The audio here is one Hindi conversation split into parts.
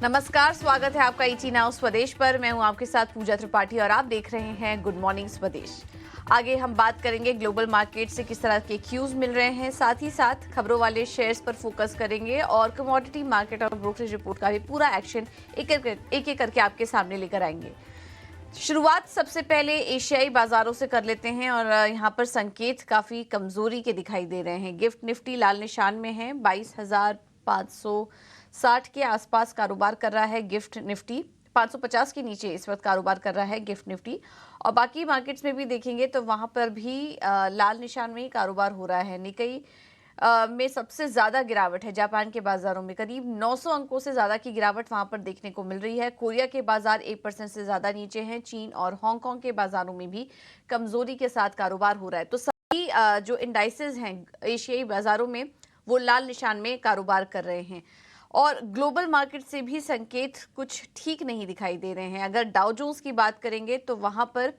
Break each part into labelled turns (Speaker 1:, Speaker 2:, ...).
Speaker 1: नमस्कार, स्वागत है आपका ईटी नाउ स्वदेश पर। मैं हूं आपके साथ पूजा त्रिपाठी और आप देख रहे हैं गुड मॉर्निंग स्वदेश। आगे हम बात करेंगे ग्लोबल मार्केट से किस तरह के क्यूज मिल रहे हैं, साथ ही साथ खबरों वाले शेयर्स पर फोकस करेंगे और कमोडिटी मार्केट और ब्रोकरेज रिपोर्ट का भी पूरा एक्शन एक एक करके आपके सामने लेकर आएंगे। शुरुआत सबसे पहले एशियाई बाजारों से कर लेते हैं और यहाँ पर संकेत काफी कमजोरी के दिखाई दे रहे हैं। गिफ्ट निफ्टी लाल निशान में है, 22,560 के आसपास कारोबार कर रहा है। गिफ्ट निफ्टी 550 के नीचे इस वक्त कारोबार कर रहा है गिफ्ट निफ्टी। और बाकी मार्केट्स में भी देखेंगे तो वहां पर भी लाल निशान में ही कारोबार हो रहा है। निकाई में सबसे ज्यादा गिरावट है। जापान के बाजारों में करीब 900 अंकों से ज्यादा की गिरावट वहां पर देखने को मिल रही है। कोरिया के बाजार 1% से ज्यादा नीचे हैं। चीन और हांगकांग के बाजारों में भी कमजोरी के साथ कारोबार हो रहा है। तो सभी जो इंडाइसेस हैं एशियाई बाजारों में वो लाल निशान में कारोबार कर रहे हैं। और ग्लोबल मार्केट से भी संकेत कुछ ठीक नहीं दिखाई दे रहे हैं। अगर डाउ जोन्स की बात करेंगे तो वहां पर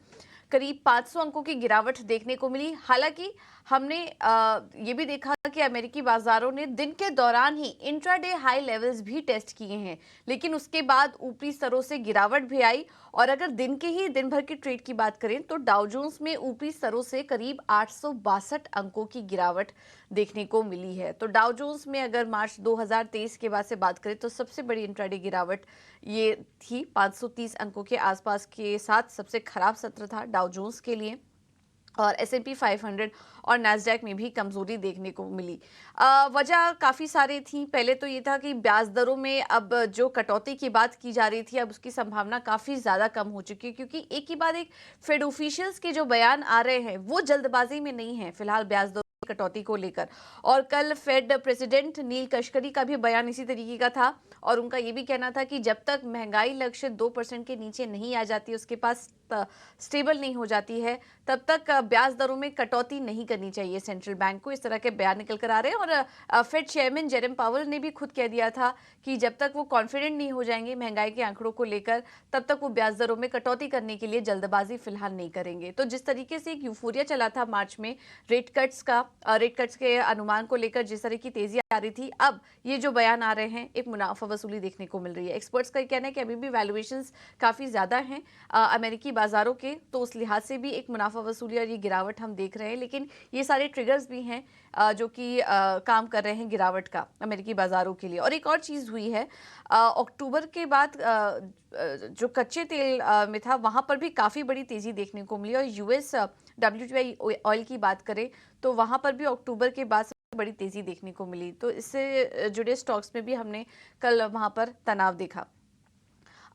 Speaker 1: करीब 500 अंकों की गिरावट देखने को मिली। हालांकि हमने ये भी देखा कि अमेरिकी बाजारों ने दिन के दौरान ही इंट्राडे हाई लेवल्स भी टेस्ट किए हैं, लेकिन उसके बाद ऊपरी स्तरों से गिरावट भी आई। और अगर दिन भर की ट्रेड की बात करें तो डाउ जोन्स में ऊपरी स्तरों से करीब 862 अंकों की गिरावट देखने को मिली है। तो डाउ जोन्स में अगर मार्च 2023 के बाद से बात करें तो सबसे बड़ी इंट्राडे गिरावट ये थी। 530 अंकों के आसपास के साथ सबसे खराब सत्र था डाउ जोन्स के लिए। और S&P 500 और नैस्डैक में भी कमजोरी देखने को मिली। वजह काफ़ी सारी थी। पहले तो ये था कि ब्याज दरों में अब जो कटौती की बात की जा रही थी, अब उसकी संभावना काफ़ी ज़्यादा कम हो चुकी है, क्योंकि एक के बाद एक फेड ऑफिशियल्स के जो बयान आ रहे हैं वो जल्दबाजी में नहीं है फिलहाल ब्याज दरों कटौती को लेकर। और कल फेड प्रेसिडेंट नील कश्करी का भी बयान इसी तरीके का था और उनका ये भी कहना था कि जब तक महंगाई लक्ष्य 2% के नीचे नहीं आ जाती, उसके पास स्टेबल नहीं हो जाती है, तब तक ब्याज दरों में कटौती नहीं करनी चाहिए सेंट्रल बैंक को। इस तरह के बयान निकल कर आ रहे हैं। और फेड चेयरमैन जेरम पावेल ने भी खुद कह दिया था कि जब तक वो कॉन्फिडेंट नहीं हो जाएंगे महंगाई के आंकड़ों को लेकर, तब तक वो ब्याज दरों में कटौती करने के लिए जल्दबाजी फिलहाल नहीं करेंगे। तो जिस तरीके से एक यूफोरिया चला था मार्च में रेट कट्स के अनुमान को लेकर, जिस तरह की तेजी आ रही थी, अब ये जो बयान आ रहे हैं एक मुनाफा वसूली देखने को मिल रही है। एक्सपर्ट्स का कहना है कि अभी भी वैल्यूएशंस काफी ज्यादा हैं अमेरिकी बाजारों के, तो उस लिहाज से भी एक मुनाफा वसूली और ये गिरावट हम देख रहे हैं। लेकिन ये सारे ट्रिगर्स भी हैं जो कि काम कर रहे हैं गिरावट का अमेरिकी बाजारों के लिए। और एक और चीज हुई है, अक्टूबर के बाद जो कच्चे तेल में था वहां पर भी काफी बड़ी तेजी देखने को मिली। और यूएस WTI ऑयल की बात करें तो वहां पर भी अक्टूबर के बाद बड़ी तेजी देखने को मिली। तो इससे जुड़े स्टॉक्स में भी हमने कल वहां पर तनाव देखा।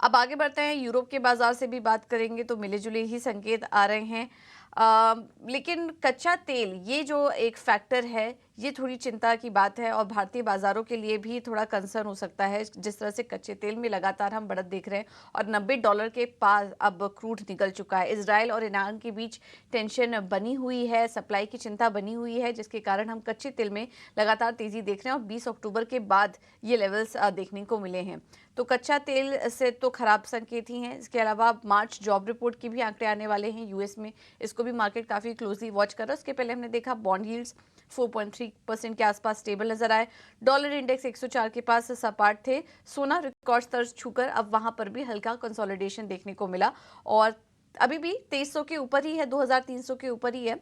Speaker 1: अब आगे बढ़ते हैं, यूरोप के बाजार से भी बात करेंगे तो मिले जुले ही संकेत आ रहे हैं। लेकिन कच्चा तेल ये जो एक फैक्टर है ये थोड़ी चिंता की बात है और भारतीय बाजारों के लिए भी थोड़ा कंसर्न हो सकता है। जिस तरह से कच्चे तेल में लगातार हम बढ़त देख रहे हैं और $90 के पास अब क्रूड निकल चुका है। इजराइल और ईरान के बीच टेंशन बनी हुई है, सप्लाई की चिंता बनी हुई है, जिसके कारण हम कच्चे तेल में लगातार तेजी देख रहे हैं और 20 अक्टूबर के बाद ये लेवल्स देखने को मिले हैं। तो कच्चा तेल से तो खराब संकेत ही हैं। इसके अलावा मार्च जॉब रिपोर्ट के भी आंकड़े आने वाले हैं यूएस में, इसको भी मार्केट काफी क्लोजली वॉच कर रहा है। उसके पहले हमने देखा बॉन्ड यील्ड्स 4.3% के आसपास स्टेबल नजर आए। डॉलर इंडेक्स 104 के पास सपाट थे। सोना रिकॉर्ड स्तर छूकर अब वहां पर भी हल्का कंसोलिडेशन देखने को मिला और अभी भी 2300 के ऊपर ही है, 2300 के ऊपर ही है।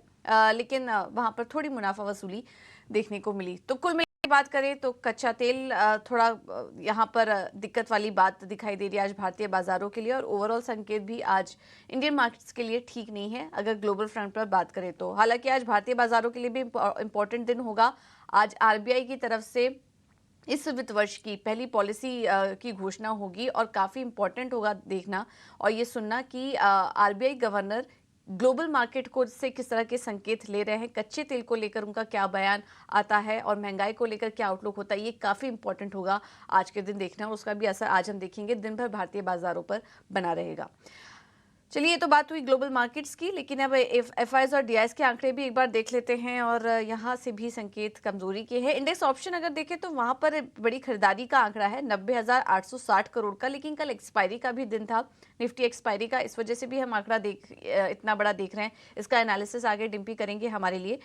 Speaker 1: लेकिन वहां पर थोड़ी मुनाफा वसूली देखने को मिली। तो कुल मिला बात करें तो कच्चा तेल थोड़ा यहाँ पर दिक्कत वाली बात दिखाई दे रही है आज भारतीय बाजारों के लिए। और ओवरऑल संकेत भी आज इंडियन मार्केट्स के लिए ठीक नहीं है अगर ग्लोबल फ्रंट पर बात करें तो। हालांकि आज भारतीय बाजारों के लिए भी इंपॉर्टेंट दिन होगा। आज आरबीआई की तरफ से इस वित्त वर्ष की पहली पॉलिसी की घोषणा होगी और काफी इंपॉर्टेंट होगा देखना और ये सुनना कि आरबीआई गवर्नर ग्लोबल मार्केट को से किस तरह के संकेत ले रहे हैं, कच्चे तेल को लेकर उनका क्या बयान आता है और महंगाई को लेकर क्या आउटलुक होता है। ये काफी इंपॉर्टेंट होगा आज के दिन देखना और उसका भी असर आज हम देखेंगे, दिन भर भारतीय बाजारों पर बना रहेगा। चलिए, ये तो बात हुई ग्लोबल मार्केट्स की, लेकिन अब एफआईज और डीआईएस के आंकड़े भी एक बार देख लेते हैं और यहाँ से भी संकेत कमजोरी के हैं। इंडेक्स ऑप्शन अगर देखें तो वहां पर बड़ी खरीदारी का आंकड़ा है 90,860 करोड़ का, लेकिन कल एक्सपायरी का भी दिन था, निफ्टी एक्सपायरी का, इस वजह से भी हम आंकड़ा इतना बड़ा देख रहे हैं। इसका एनालिसिस आगे डिम्पी करेंगे हमारे लिए।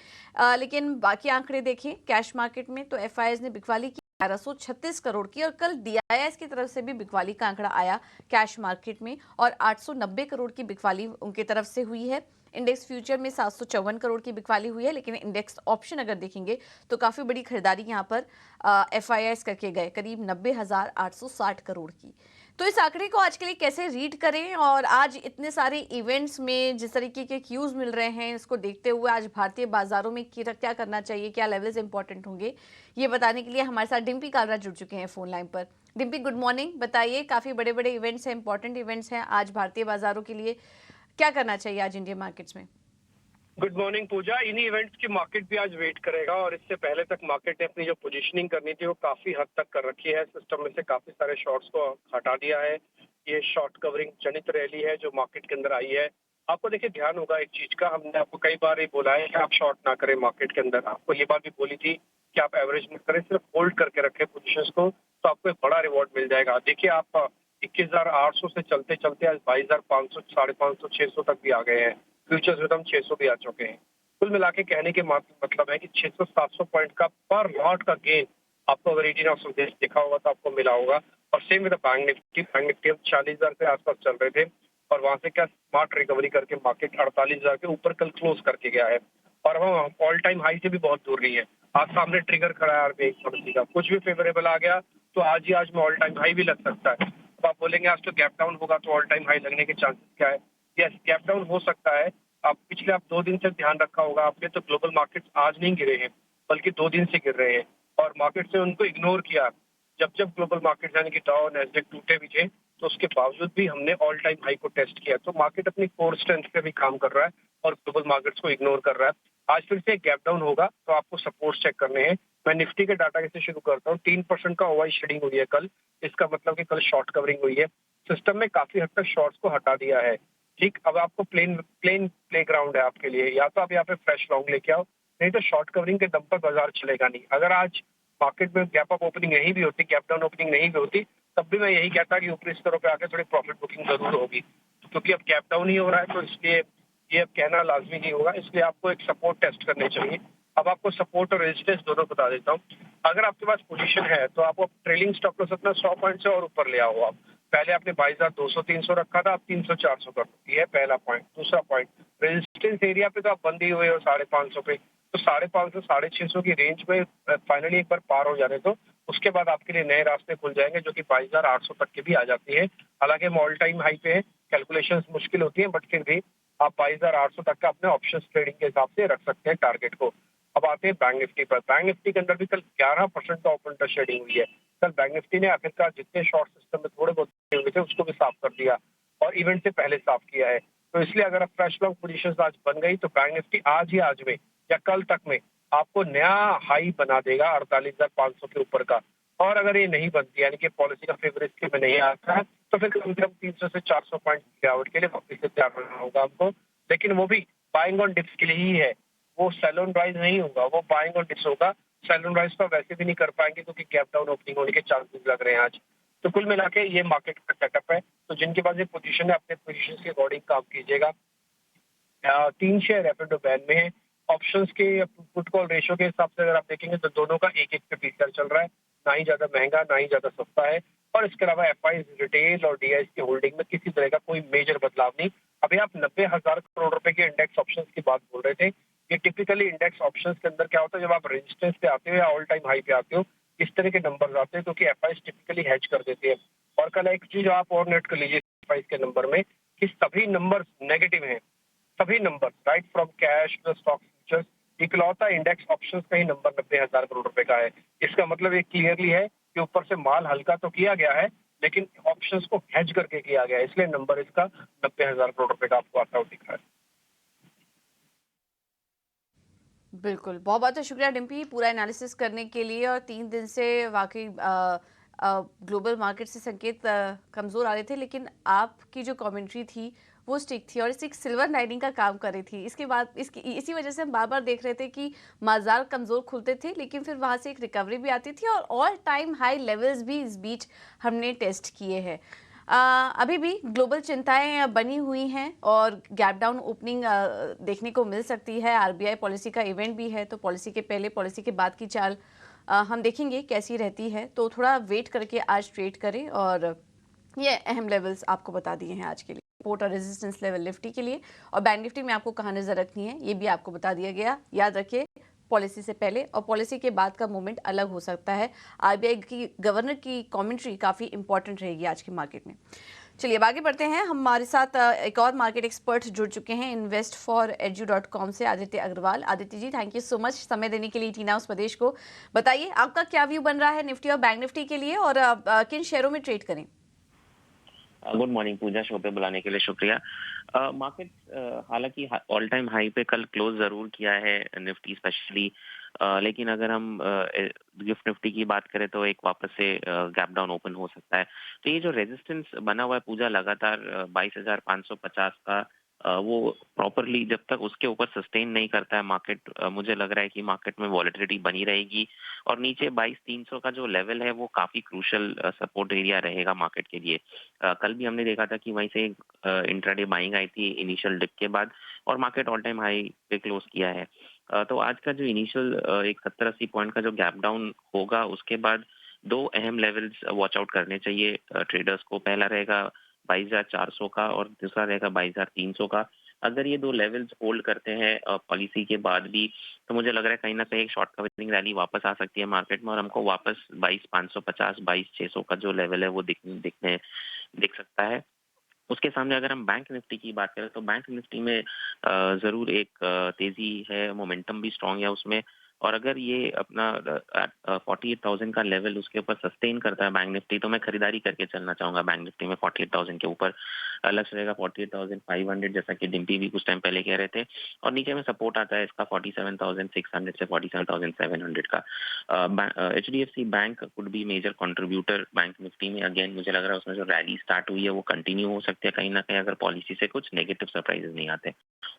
Speaker 1: लेकिन बाकी आंकड़े देखें कैश मार्केट में तो एफआईज ने बिकवाली की 1136 करोड़ की। और कल डीआईएस की तरफ से भी बिकवाली का आंकड़ा आया कैश मार्केट में, और 890 करोड़ की बिकवाली उनकी तरफ से हुई है। इंडेक्स फ्यूचर में 754 करोड़ की बिकवाली हुई है, लेकिन इंडेक्स ऑप्शन अगर देखेंगे तो काफी बड़ी खरीदारी यहाँ पर एफआईआईस करके गए, करीब 90,860 करोड़ की। तो इस आंकड़े को आज के लिए कैसे रीड करें, और आज इतने सारे इवेंट्स में जिस तरीके के क्यूज मिल रहे हैं, इसको देखते हुए आज भारतीय बाजारों में क्या करना चाहिए, क्या लेवल्स इंपॉर्टेंट होंगे, ये बताने के लिए हमारे साथ डिम्पी कालरा जुड़ चुके हैं फोन लाइन पर। Dimpy, good morning. बताइए, काफी बड़े बड़े इवेंट्स हैं, इंपॉर्टेंट इवेंट्स हैं आज भारतीय बाजारों के लिए, क्या करना चाहिए आज इंडियन मार्केट्स में?
Speaker 2: गुड मॉर्निंग पूजा। इन्हीं इवेंट्स की मार्केट भी आज वेट करेगा, और इससे पहले तक मार्केट ने अपनी जो पोजीशनिंग करनी थी वो काफी हद तक कर रखी है। सिस्टम में से काफी सारे शॉर्ट्स को हटा दिया है। ये शॉर्ट कवरिंग जनित रैली है जो मार्केट के अंदर आई है। आपको देखिए ध्यान होगा एक चीज का, हमने आपको कई बार ये बोला है कि आप शॉर्ट ना करें मार्केट के अंदर। आपको ये बात भी बोली थी कि आप एवरेज मत करें, सिर्फ होल्ड करके रखें पोजिशन को, तो आपको एक बड़ा रिवॉर्ड मिल जाएगा। देखिए आप 21,800 से चलते चलते आज 22,500, 550, 600 तक भी आ गए हैं। फ्यूचर्स में तो हम 600 भी आ चुके हैं। कुल मिला के कहने के मतलब है कि 600-700 पॉइंट का पर लॉट का गेन आपको अगर 18 ऑफ संदेश देखा होगा तो आपको मिला होगा। और same with bank Nifty. Bank Nifty हम 40,000 के आसपास चल रहे थे, और वहां से क्या स्मार्ट रिकवरी करके मार्केट 48,000 के ऊपर कल क्लोज करके गया है, और हम ऑल टाइम हाई से भी बहुत दूर नहीं है। आज सामने ट्रिगर खड़ा है आरबीआई पॉलिसी का, कुछ भी फेवरेबल आ गया तो आज में ऑल टाइम हाई भी लग सकता है। अब आप बोलेंगे आज तो गैप डाउन होगा तो ऑल टाइम हाई लगने के चांसेस क्या है? यस, गैप डाउन हो सकता है। आप 2 दिन से ध्यान रखा होगा आपने, तो ग्लोबल मार्केट्स आज नहीं गिरे हैं, बल्कि 2 दिन से गिर रहे हैं, और मार्केट से उनको इग्नोर किया। जब ग्लोबल मार्केट यानी कि डाउ नैस्डैक टूटे भी थे, तो उसके बावजूद भी हमने ऑल टाइम हाई को टेस्ट किया। तो मार्केट अपनी कोर स्ट्रेंथ पे भी काम कर रहा है और ग्लोबल मार्केट्स को इग्नोर कर रहा है। आज फिर से गैप डाउन होगा तो आपको सपोर्ट चेक करने हैं। मैं निफ्टी के डाटा से शुरू करता हूँ। 3% का ओवाई शेडिंग हुई है कल। इसका मतलब कि कल शॉर्ट कवरिंग हुई है। सिस्टम में काफी हद तक शॉर्ट्स को हटा दिया है। ठीक, अब आपको प्लेन प्ले ग्राउंड है आपके लिए, या तो आप यहाँ पे फ्रेश लॉन्ग लेके आओ, नहीं तो शॉर्ट कवरिंग के दम पर बाजार चलेगा नहीं। अगर आज मार्केट में गैप अप ओपनिंग नहीं भी होती, गैप डाउन ओपनिंग नहीं भी होती, तब भी मैं यही कहता कि ऊपरी स्तरों पे आके थोड़ी प्रॉफिट बुकिंग जरूर होगी, क्योंकि अब गैप डाउन ही हो रहा है, तो इसलिए ये अब कहना लाजमी नहीं होगा। इसलिए आपको एक सपोर्ट टेस्ट करने चाहिए। अब आपको सपोर्ट और रेजिस्टेंस दोनों बता देता हूँ। अगर आपके पास पोजीशन है तो आप ट्रेलिंग स्टॉप लॉस अपना 100 पॉइंट से और ऊपर ले आओ। आप पहले आपने 22,200-300 रखा था, अब 300-400 कर दी है, पहला पॉइंट। दूसरा पॉइंट, रेजिस्टेंस एरिया पे तो आप बंद ही हुए हो 550 पे, तो 550 650 की रेंज में फाइनली एक बार पार हो जाने तो उसके बाद आपके लिए नए रास्ते खुल जाएंगे, जो कि 22,800 तक की भी आ जाती है। हालांकि हम ऑल टाइम हाई पे है, कैलकुलेशंस मुश्किल होती है, बट फिर भी आप 22,800 तक का अपने ऑप्शन ट्रेडिंग के हिसाब से रख सकते हैं टारगेट को। अब आते हैं बैंक निफ्टी पर। बैंक निफ्टी के अंदर भी कल 11% का ओपन इंटरेस्ट शेडिंग हुई है। कल बैंक निफ्टी ने आखिरकार जितने शॉर्ट सिस्टम में थोड़े बहुत हुए थे उसको भी साफ कर दिया, और इवेंट से पहले साफ किया है। तो इसलिए अगर आप फ्रेश लॉन्ग पोजीशन आज बन गई तो बैंक निफ्टी आज में या कल तक में आपको नया हाई बना देगा 48,500 के ऊपर का। और अगर ये नहीं बनती, यानी कि पॉलिसी का फेवर इसके में नहीं आता है, तो फिर कम से कम 300 से 400 पॉइंट गिरावट के लिए वापस से तैयार रहना होगा हमको। लेकिन वो भी बाइंग ऑन डिप्स के लिए ही है, वो सेल ऑन राइज नहीं होगा, वो बाइंग ऑन डिप्स होगा। सेल ऑन राइज तो वैसे भी नहीं कर पाएंगे क्योंकि गैप डाउन ओपनिंग होने के चांसेस लग रहे हैं आज। तो कुल मिला के ये मार्केट का सेटअप है। तो जिनके पास ये पोजीशन है, अपने पोजीशन के अकॉर्डिंग काम कीजिएगा। 3 शेयर एफ&ओ बैन में है। ऑप्शंस के पुट कॉल रेशियो के हिसाब से अगर आप देखेंगे तो दोनों का 1-1 पे फीचर चल रहा है, ना ही ज्यादा महंगा ना ही ज्यादा सस्ता है। और इसके अलावा एफआई रिटेल और डीआईएस की होल्डिंग में किसी तरह का कोई मेजर बदलाव नहीं। अभी आप 90,000 करोड़ रुपए के इंडेक्स ऑप्शंस की बात बोल रहे थे। ये टिपिकली इंडेक्स ऑप्शंस के अंदर क्या होता है, जब आप रेजिस्टेंस पे आते हो या ऑल टाइम हाई पे आते हो, इस तरह के नंबर आते हैं, क्योंकि एफआई टिपिकली हैच कर देते हैं। और कल एक चीज आप और नोट कर लीजिए एफआई के नंबर में, कि सभी नंबर नेगेटिव हैं। सभी number right from cash to stock futures, इकलौता इंडेक्स ऑप्शंस का ही नंबर 90,000 करोड़ रुपए का है। इसका मतलब ये क्लियरली है कि ऊपर से माल हल्का तो किया गया है, लेकिन ऑप्शंस को हेज करके किया गया है, इसलिए नंबर इसका 90,000 करोड़ रुपए का आपको आता हुआ दिख रहा है।
Speaker 1: बिल्कुल, बहुत बहुत शुक्रिया डिम्पी पूरा एनालिसिस करने के लिए। और 3 दिन से वाकई ग्लोबल मार्केट से संकेत कमज़ोर आ रहे थे, लेकिन आपकी जो कमेंट्री थी वो स्टिक थी और इस एक सिल्वर लाइनिंग का काम कर रही थी। इसके बाद इसी वजह से हम बार बार देख रहे थे कि बाजार कमज़ोर खुलते थे, लेकिन फिर वहाँ से एक रिकवरी भी आती थी और ऑल टाइम हाई लेवल्स भी इस बीच हमने टेस्ट किए हैं। अभी भी ग्लोबल चिंताएं बनी हुई हैं और गैप डाउन ओपनिंग देखने को मिल सकती है। आरबीआई पॉलिसी का इवेंट भी है, तो पॉलिसी के पहले पॉलिसी के बाद की चाल हम देखेंगे कैसी रहती है, तो थोड़ा वेट करके आज ट्रेड करें। और ये अहम लेवल्स आपको बता दिए हैं आज के लिए, सपोर्ट और रेजिस्टेंस लेवल निफ्टी के लिए, और बैंक निफ्टी में आपको कहाँ नजर रखनी है ये भी आपको बता दिया गया। याद रखिए, पॉलिसी से पहले और पॉलिसी के बाद का मूवमेंट अलग हो सकता है। आरबीआई की गवर्नर की कमेंट्री काफी इंपॉर्टेंट रहेगी आज के मार्केट में। चलिए अब आगे बढ़ते हैं। हमारे साथ एक और मार्केट एक्सपर्ट जुड़ चुके हैं investforedu.com से, Aditya Agarwal. Aditya ji, thank you so much समय देने के लिए टीना हाउस प्रदेश को। बताइए आपका क्या व्यू बन रहा है निफ्टी और बैंक निफ्टी के लिए, और किन शेयरों में ट्रेड करें?
Speaker 3: गुड मॉर्निंग पूजा, शो पे बुलाने के लिए शुक्रिया। मार्केट हालांकि ऑल टाइम हाई पे कल क्लोज जरूर किया है निफ्टी स्पेशली, लेकिन अगर हम गिफ्ट निफ्टी की बात करें तो एक वापस से गैप डाउन ओपन हो सकता है। तो ये जो रेजिस्टेंस बना हुआ है पूजा लगातार 22,550 का, वो प्रॉपरली जब तक उसके ऊपर सस्टेन नहीं करता है मार्केट, मुझे लग रहा है कि मार्केट में वॉलेटिलिटी बनी रहेगी। और नीचे 22,300 का जो लेवल है वो काफी क्रूशल सपोर्ट एरिया रहेगा मार्केट के लिए। कल भी हमने देखा था कि वहीं से इंट्राडे बाइंग आई थी इनिशियल डिप के बाद, और मार्केट ऑल टाइम हाई पे क्लोज किया है। तो आज का जो इनिशियल एक 70-80 पॉइंट का जो गैप डाउन होगा, उसके बाद दो अहम लेवल्स वॉच आउट करने चाहिए ट्रेडर्स को। पहला रहेगा 22,400 का और दूसरा रहेगा 22,300 का। अगर ये दो लेवल्स होल्ड करते हैं पॉलिसी के बाद भी, तो मुझे लग रहा है कहीं ना कहीं एक शॉर्ट कवरिंग रैली वापस आ सकती है मार्केट में, और हमको वापस 22,550 22,600 का जो लेवल है वो दिख सकता है। उसके सामने अगर हम बैंक निफ्टी की बात करें तो बैंक निफ्टी में जरूर एक तेजी है, मोमेंटम भी स्ट्रांग है उसमें। और अगर ये अपना 48,000 का लेवल उसके ऊपर सस्टेन करता है बैंक निफ्टी, तो मैं खरीदारी करके चलना चाहूंगा बैंक निफ्टी में 48,000 के ऊपर। लक्ष्य रहेगा 48,500, जैसा कि डिम्पी भी कुछ टाइम पहले कह रहे थे। और नीचे में सपोर्ट आता है इसका 47,600 से 47,700 का। HDFC bank could be major contributor bank nifty में। अगेन मुझे लग रहा है उसमें जो रैली स्टार्ट हुई है वो कंटिन्यू हो सकती है कहीं ना कहीं, अगर पॉलिसी से कुछ नेगेटिव सरप्राइजेस नहीं आते।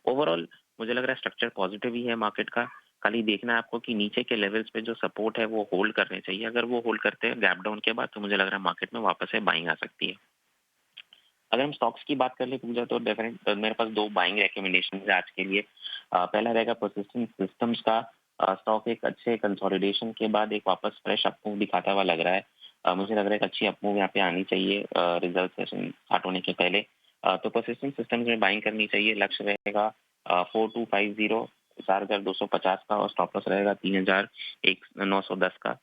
Speaker 3: ओवरऑल मुझे लग रहा है स्ट्रक्चर पॉजिटिव ही है मार्केट का। खाली देखना है आपको कि नीचे के लेवल्स पे जो सपोर्ट है वो होल्ड करने चाहिए। अगर वो होल्ड करते हैं गैप डाउन के बाद, तो मुझे लग रहा है मार्केट में वापस से बाइंग आ सकती है। अगर हम स्टॉक्स की बात कर ले पूजा, तो डेफिनेट मेरे पास दो बाइंग रिकमेंडेशन है आज के लिए। पहला रहेगा परसिस्टेंट सिस्टम्स का। स्टॉक एक अच्छे कंसोलिडेशन के बाद एक वापस फ्रेश अपमूव दिखाता हुआ लग रहा है। मुझे लग रहा है एक अच्छी अपमूव यहाँ पे आनी चाहिए रिजल्ट सेशन स्टार्ट होने के पहले। तो परसिस्टेंट सिस्टम्स में बाइंग करनी चाहिए। लक्ष्य रहेगा 4250 4,250 का, और स्टॉप लॉस रहेगा 3,910 का।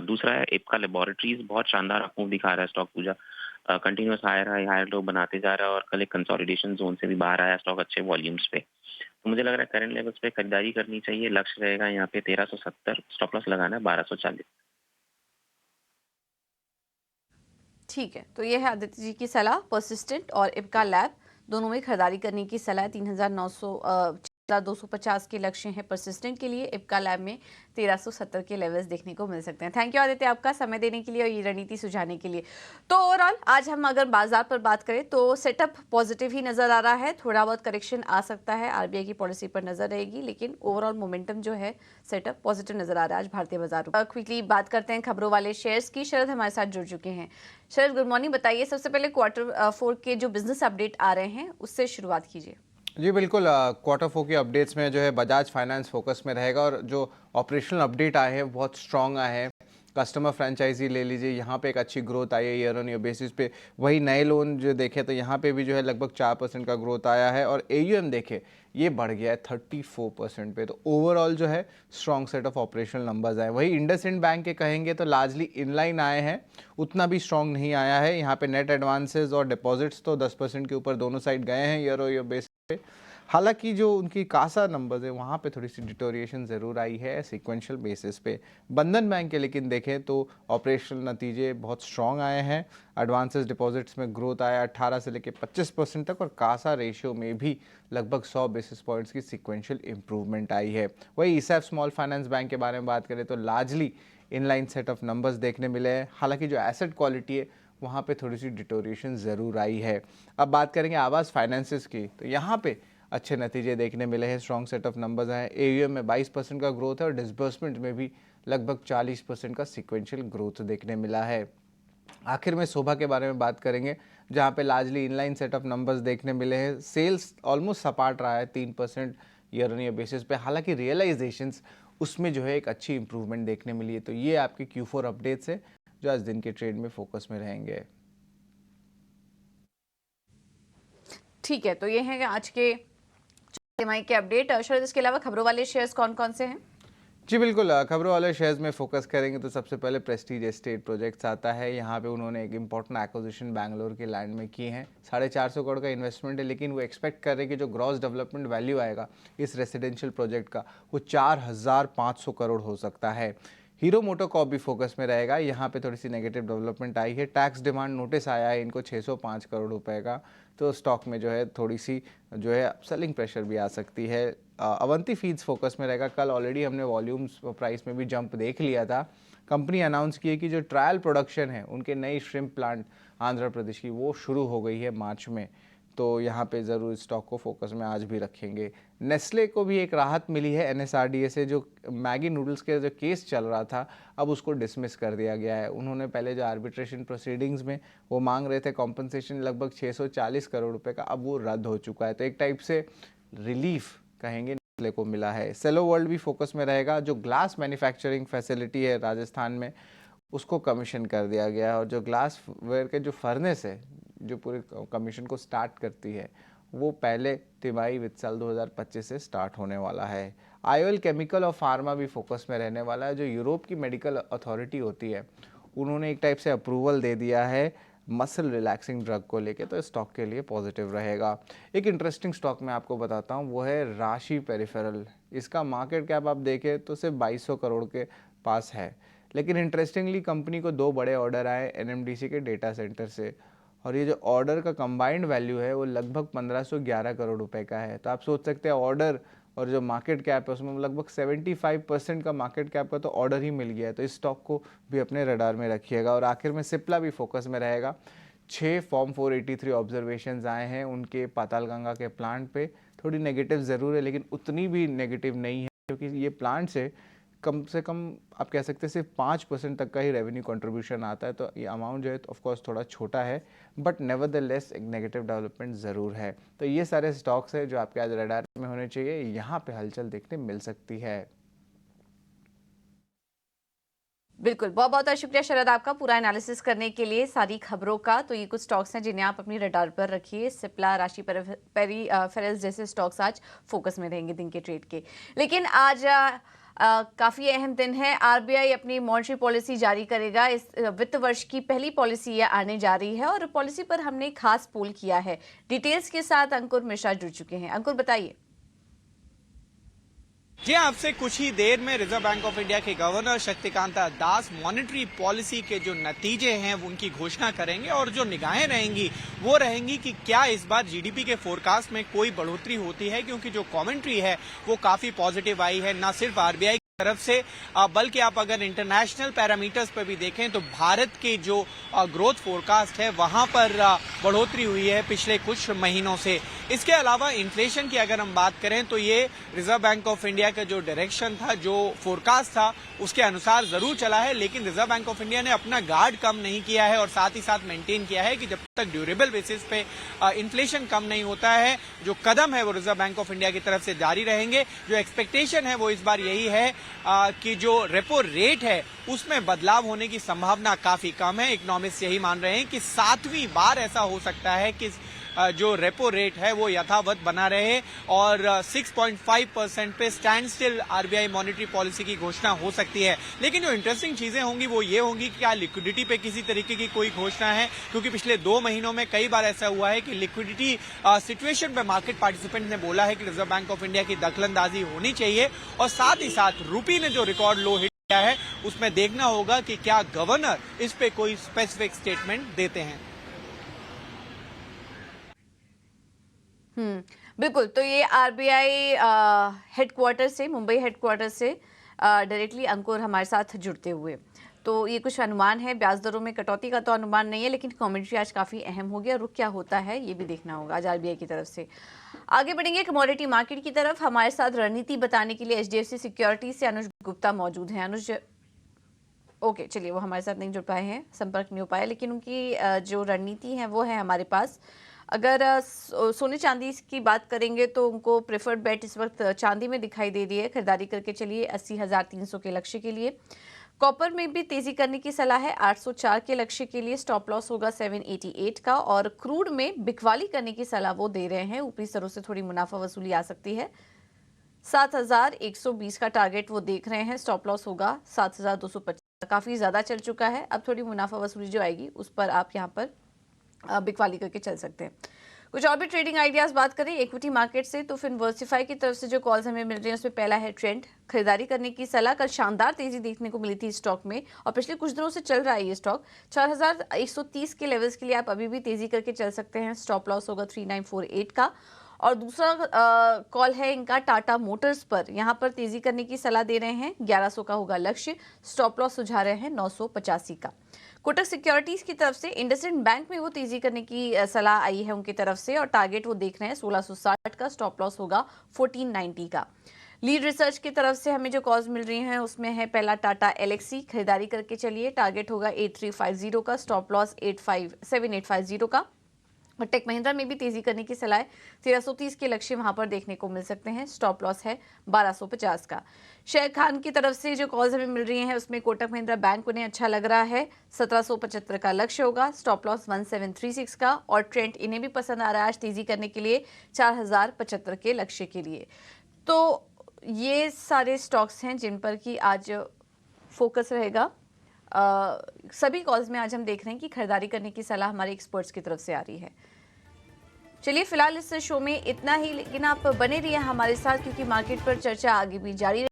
Speaker 3: दूसरा है इप्का लेबोरेटरीज, बहुत शानदार अपमूव दिखा रहा है स्टॉक पूजा। कंटिन्यूअस हायर लो बनाते जा रहा है, और कल एक कंसोलिडेशन जोन से भी बाहर आया स्टॉक अच्छे वॉल्यूम्स पे। तो मुझे लग रहा है करंट लेवल्स पे खरीदारी करनी चाहिए। लक्ष्य रहेगा यहाँ पे 1370, स्टॉप लॉस लगाना है 1240।
Speaker 1: ठीक है, तो ये है आदित्य जी की सलाह। परसिस्टेंट और इप्का लैब दोनों में खरीदारी करने की सलाह। 3,250 के लक्ष्य हैं परसिस्टेंट के लिए, इप्का लैब में 1370 के लेवल्स देखने को मिल सकते हैं। थैंक यू आदित्य आपका समय देने के लिए और ये रणनीति सुझाने के लिए। तो ओवरऑल आज हम अगर बाजार पर बात करें तो सेटअप पॉजिटिव ही नजर आ रहा है। थोड़ा बहुत करेक्शन आ सकता है, आरबीआई की पॉलिसी पर नजर रहेगी, लेकिन ओवरऑल मोमेंटम जो है सेटअप पॉजिटिव नजर आ रहा है आज भारतीय बाजारों। क्विकली बात करते हैं खबरों वाले शेयर्स की। शरद हमारे साथ जुड़ चुके हैं। शरद गुड मॉर्निंग, बताइए सबसे पहले Q4 के जो बिजनेस अपडेट आ रहे हैं उससे शुरुआत कीजिए।
Speaker 4: जी बिल्कुल, Q4 की अपडेट्स में जो है बजाज फाइनेंस फोकस में रहेगा, और जो ऑपरेशनल अपडेट आए हैं बहुत स्ट्रॉन्ग आए हैं। कस्टमर फ्रेंचाइजी ले लीजिए, यहाँ पे एक अच्छी ग्रोथ आई है ईयर ऑन ईयर बेसिस पे। वही नए लोन जो देखे तो यहाँ पे भी जो है लगभग 4% का ग्रोथ आया है, और AUM देखे ये बढ़ गया है 34% पे। तो ओवरऑल जो है strong set of operational numbers आए। वही इंडसइंड बैंक के कहेंगे तो लार्जली इनलाइन आए हैं, उतना भी स्ट्रॉन्ग नहीं आया है। यहाँ पे नेट एडवांसेस और डिपॉजिट्स तो 10% के ऊपर दोनों साइड गए हैं ईयर ऑन ईयर बेसिस पे। हालांकि जो उनकी कासा नंबर्स है वहाँ पे थोड़ी सी डिटोरिएशन ज़रूर आई है सिक्वेंशियल बेसिस पे। बंधन बैंक के लेकिन देखें तो ऑपरेशनल नतीजे बहुत स्ट्रॉन्ग आए हैं। एडवांसेस डिपॉजिट्स में ग्रोथ आया 18 से लेकर 25% तक, और कासा रेशियो में भी लगभग 100 बेसिस पॉइंट्स की सिक्वेंशियल इंप्रूवमेंट आई है। वही ईसैफ स्मॉल फाइनेंस बैंक के बारे में बात करें तो largely inline set of numbers देखने मिले हैं। हालांकि जो एसेट क्वालिटी है वहाँ पे थोड़ी सी डिटोरिएशन ज़रूर आई है। अब बात करेंगे आवास फाइनेंसेस की, तो यहाँ पे अच्छे नतीजे देखने मिले हैं, स्ट्रॉन्ग सेट ऑफ नंबर्स आए। AUM में 22% का ग्रोथ है, और डिसबर्समेंट में भी लगभग 40% का सिक्वेंशियल ग्रोथ देखने मिला है। आखिर में शोभा के बारे में बात करेंगे, जहाँ पे largely inline set of numbers देखने मिले हैं। सेल्स ऑलमोस्ट सपाट रहा है 3% ईयर ऑन ईयर बेसिस पे। हालांकि रियलाइजेशंस उसमें जो है एक अच्छी इंप्रूवमेंट देखने मिली है। तो ये आपके Q4 अपडेट्स है जो आज दिन के ट्रेड में फोकस में रहेंगे।
Speaker 1: ठीक है, तो ये है आज के तिमाही के अपडेट। शरद, इसके अलावा खबरों वाले शेयर्स कौन कौन से हैं?
Speaker 4: जी बिल्कुल, खबरों वाले शेयर्स में फोकस करेंगे तो सबसे पहले प्रेस्टीज एस्टेट प्रोजेक्ट्स आता है। यहाँ पे उन्होंने एक इंपॉर्टेंट एक्विजिशन बैंगलोर के लैंड में की है। 450 करोड़ का इन्वेस्टमेंट है, लेकिन वो एक्सपेक्ट कर रहे हैं कि जो ग्रॉस डेवलपमेंट वैल्यू आएगा इस रेसिडेंशियल प्रोजेक्ट का वो 4500 करोड़ हो सकता है। हीरो मोटोकॉर्प भी फोकस में रहेगा। यहाँ पे थोड़ी सी नेगेटिव डेवलपमेंट आई है। टैक्स डिमांड नोटिस आया है इनको 605 करोड़ रुपए का, तो स्टॉक में जो है थोड़ी सी जो है सेलिंग प्रेशर भी आ सकती है। अवंती फीड्स फोकस में रहेगा। कल ऑलरेडी हमने वॉल्यूम्स प्राइस में भी जंप देख लिया था। कंपनी अनाउंस की है कि जो ट्रायल प्रोडक्शन है उनके नई श्रिम्प प्लांट आंध्र प्रदेश की वो शुरू हो गई है मार्च में, तो यहाँ पे ज़रूर स्टॉक को फोकस में आज भी रखेंगे। नेस्ले को भी एक राहत मिली है NSRDA से। जो मैगी नूडल्स के जो केस चल रहा था अब उसको डिसमिस कर दिया गया है। उन्होंने पहले जो आर्बिट्रेशन प्रोसीडिंग्स में वो मांग रहे थे कॉम्पनसेशन लगभग 640 करोड़ रुपए का, अब वो रद्द हो चुका है। तो एक टाइप से रिलीफ कहेंगे नेस्ले को मिला है। सेलो वर्ल्ड भी फोकस में रहेगा। जो ग्लास मैन्युफैक्चरिंग फैसिलिटी है राजस्थान में उसको कमीशन कर दिया गया है, और जो ग्लास वेयर के जो फर्नेस है जो पूरे कमीशन को स्टार्ट करती है वो पहले तिमाही वित्त साल 2025 से स्टार्ट होने वाला है। आईओएल केमिकल और फार्मा भी फोकस में रहने वाला है। जो यूरोप की मेडिकल अथॉरिटी होती है उन्होंने एक टाइप से अप्रूवल दे दिया है मसल रिलैक्सिंग ड्रग को लेके, तो स्टॉक के लिए पॉजिटिव रहेगा। एक इंटरेस्टिंग स्टॉक मैं आपको बताता हूँ, वो है राशि पेरिफेरल। इसका मार्केट कैप आप देखें तो सिर्फ 2200 करोड़ के पास है, लेकिन इंटरेस्टिंगली कंपनी को 2 बड़े ऑर्डर आए NMDC के डेटा सेंटर से, और ये जो ऑर्डर का कंबाइंड वैल्यू है वो लगभग 1511 करोड़ रुपए का है। तो आप सोच सकते हैं ऑर्डर और जो मार्केट कैप है उसमें लगभग 75% का मार्केट कैप का तो ऑर्डर ही मिल गया है। तो इस स्टॉक को भी अपने रडार में रखिएगा। और आखिर में सिप्ला भी फोकस में रहेगा। 6 फॉर्म 483 ऑब्जर्वेशंस आए हैं उनके पातालगंगा के प्लांट पे। थोड़ी नेगेटिव ज़रूर है, लेकिन उतनी भी नेगेटिव नहीं है, क्योंकि ये प्लांट से कम आप कह सकते हैं सिर्फ 5% तक का ही रेवेन्यू कंट्रीब्यूशन आता है। तो ये अमाउंट जो है ऑफ कोर्स थोड़ा छोटा है, बट नेवरदलेस एक नेगेटिव डेवलपमेंट ज़रूर है। तो ये सारे स्टॉक्स हैं जो आपके आज रडार में होने चाहिए। यहाँ पे हलचल देखने मिल सकती है।
Speaker 1: बिल्कुल, बहुत बहुत शुक्रिया शरद आपका पूरा एनालिसिस करने के लिए सारी खबरों का। तो ये कुछ स्टॉक्स हैं जिन्हें आप अपनी रडार पर रखिए। सिप्ला, राशि पेरिफेरल्स जैसे स्टॉक्स आज फोकस में रहेंगे दिन के ट्रेड के। लेकिन आज काफ़ी अहम दिन है। RBI अपनी मॉनेटरी पॉलिसी जारी करेगा। इस वित्त वर्ष की पहली पॉलिसी ये आने जा रही है, और पॉलिसी पर हमने खास पोल किया है। डिटेल्स के साथ अंकुर मिश्रा जुड़ चुके हैं। अंकुर, बताइए।
Speaker 5: जी, आपसे कुछ ही देर में रिजर्व बैंक ऑफ इंडिया के गवर्नर शक्तिकांता दास मॉनेटरी पॉलिसी के जो नतीजे हैं उनकी घोषणा करेंगे, और जो निगाहें रहेंगी वो रहेंगी कि क्या इस बार जीडीपी के फोरकास्ट में कोई बढ़ोतरी होती है, क्योंकि जो कमेंट्री है वो काफी पॉजिटिव आई है, न सिर्फ आरबीआई तरफ से बल्कि आप अगर इंटरनेशनल पैरामीटर्स पर भी देखें तो भारत के जो ग्रोथ फोरकास्ट है वहां पर बढ़ोतरी हुई है पिछले कुछ महीनों से। इसके अलावा इन्फ्लेशन की अगर हम बात करें तो ये रिजर्व बैंक ऑफ इंडिया का जो डायरेक्शन था, जो फोरकास्ट था, उसके अनुसार जरूर चला है, लेकिन रिजर्व बैंक ऑफ इंडिया ने अपना गार्ड कम नहीं किया है, और साथ ही साथ मेंटेन किया है कि जब तक ड्यूरेबल बेसिस पे इन्फ्लेशन कम नहीं होता है, जो कदम है वो रिजर्व बैंक ऑफ इंडिया की तरफ से जारी रहेंगे। जो एक्सपेक्टेशन है वो इस बार यही है कि जो रेपो रेट है उसमें बदलाव होने की संभावना काफी कम है। इकोनॉमिस्ट यही मान रहे हैं कि 7वीं बार ऐसा हो सकता है कि जो रेपो रेट है वो यथावत बना रहे, और 6.5% पे stand still RBI monetary policy की घोषणा हो सकती है। लेकिन जो इंटरेस्टिंग चीजें होंगी वो ये होंगी कि क्या लिक्विडिटी पे किसी तरीके की कोई घोषणा है, क्योंकि पिछले 2 महीनों में कई बार ऐसा हुआ है कि लिक्विडिटी सिचुएशन पे मार्केट पार्टिसिपेंट ने बोला है कि रिजर्व बैंक ऑफ इंडिया की दखलंदाजी होनी चाहिए, और साथ ही साथ रूपी ने जो रिकॉर्ड लो हिट किया है उसमें देखना होगा कि क्या गवर्नर इस पे कोई स्पेसिफिक स्टेटमेंट देते हैं।
Speaker 1: बिल्कुल। तो ये आरबीआई हेडक्वार्टर से, मुंबई हेडक्वार्टर से डायरेक्टली अंकुर हमारे साथ जुड़ते हुए। तो ये कुछ अनुमान है, ब्याज दरों में कटौती का तो अनुमान नहीं है, लेकिन कमेंट्री आज काफ़ी अहम हो गया। रुख क्या होता है ये भी देखना होगा आज आरबीआई की तरफ से। आगे बढ़ेंगे कमोडिटी मार्केट की तरफ। हमारे साथ रणनीति बताने के लिए एचडीएफसी सिक्योरिटी से अनुज गुप्ता मौजूद हैं। अनुज, ओके, चलिए, वो हमारे साथ नहीं जुड़ पाए हैं, संपर्क नहीं हो पाया, लेकिन उनकी जो रणनीति है वो है हमारे पास। अगर सोने चांदी की बात करेंगे तो उनको प्रेफर्ड बेट इस वक्त चांदी में दिखाई दे रही है, खरीदारी करके चलिए 80,300 के लक्ष्य के लिए। कॉपर में भी तेजी करने की सलाह है, 804 के लक्ष्य के लिए स्टॉप लॉस होगा 788 का। और क्रूड में बिकवाली करने की सलाह वो दे रहे हैं, ऊपरी स्तरों से थोड़ी मुनाफा वसूली आ सकती है। 7,120 का टारगेट वो देख रहे हैं, स्टॉप लॉस होगा 7,250। काफी ज्यादा चल चुका है, अब थोड़ी मुनाफा वसूली जो आएगी उस पर आप यहाँ पर बिकवाली करके चल सकते हैं। कुछ और भी ट्रेडिंग आइडियाज बात करें इक्विटी मार्केट से तो फिनवर्सिफाई की तरफ से जो कॉल्स हमें मिल रही हैं उसमें पहला है ट्रेंड, खरीदारी करने की सलाह। कल शानदार तेजी देखने को मिली थी स्टॉक में और पिछले कुछ दिनों से चल रहा है ये स्टॉक। 4,130 के लेवल्स के लिए आप अभी भी तेजी करके चल सकते हैं, स्टॉप लॉस होगा 3,948 का। और दूसरा कॉल है इनका टाटा मोटर्स पर, यहाँ पर तेजी करने की सलाह दे रहे हैं, 1100 का होगा लक्ष्य, स्टॉप लॉस सुझा रहे हैं 985 का। कोटक सिक्योरिटीज की तरफ से इंडसइंड बैंक में वो तेजी करने की सलाह आई है उनकी तरफ से और टारगेट वो देख रहे हैं 1660 का, स्टॉप लॉस होगा 1490 का। लीड रिसर्च की तरफ से हमें जो कॉल्स मिल रही हैं उसमें है पहला टाटा एलेक्सी, खरीदारी करके चलिए, टारगेट होगा 8350 का, स्टॉप लॉस 7850 का। और टेक महिंद्रा में भी तेजी करने की सलाह है, 1330 के लक्ष्य वहां पर देखने को मिल सकते हैं, स्टॉप लॉस है 1250 का। शेख खान की तरफ से जो कॉल्स हमें मिल रही हैं उसमें कोटक महिंद्रा बैंक उन्हें अच्छा लग रहा है, 1775 का लक्ष्य होगा, स्टॉप लॉस 1736 का। और ट्रेंड इन्हें भी पसंद आ रहा है आज तेजी करने के लिए, 4075 के लक्ष्य के लिए। तो ये सारे स्टॉक्स हैं जिन पर कि आज फोकस रहेगा। सभी कॉल्स में आज हम देख रहे हैं कि खरीदारी करने की सलाह हमारे एक्सपर्ट्स की तरफ से आ रही है। चलिए फिलहाल इस शो में इतना ही, लेकिन आप बने रहिए हमारे साथ क्योंकि मार्केट पर चर्चा आगे भी जारी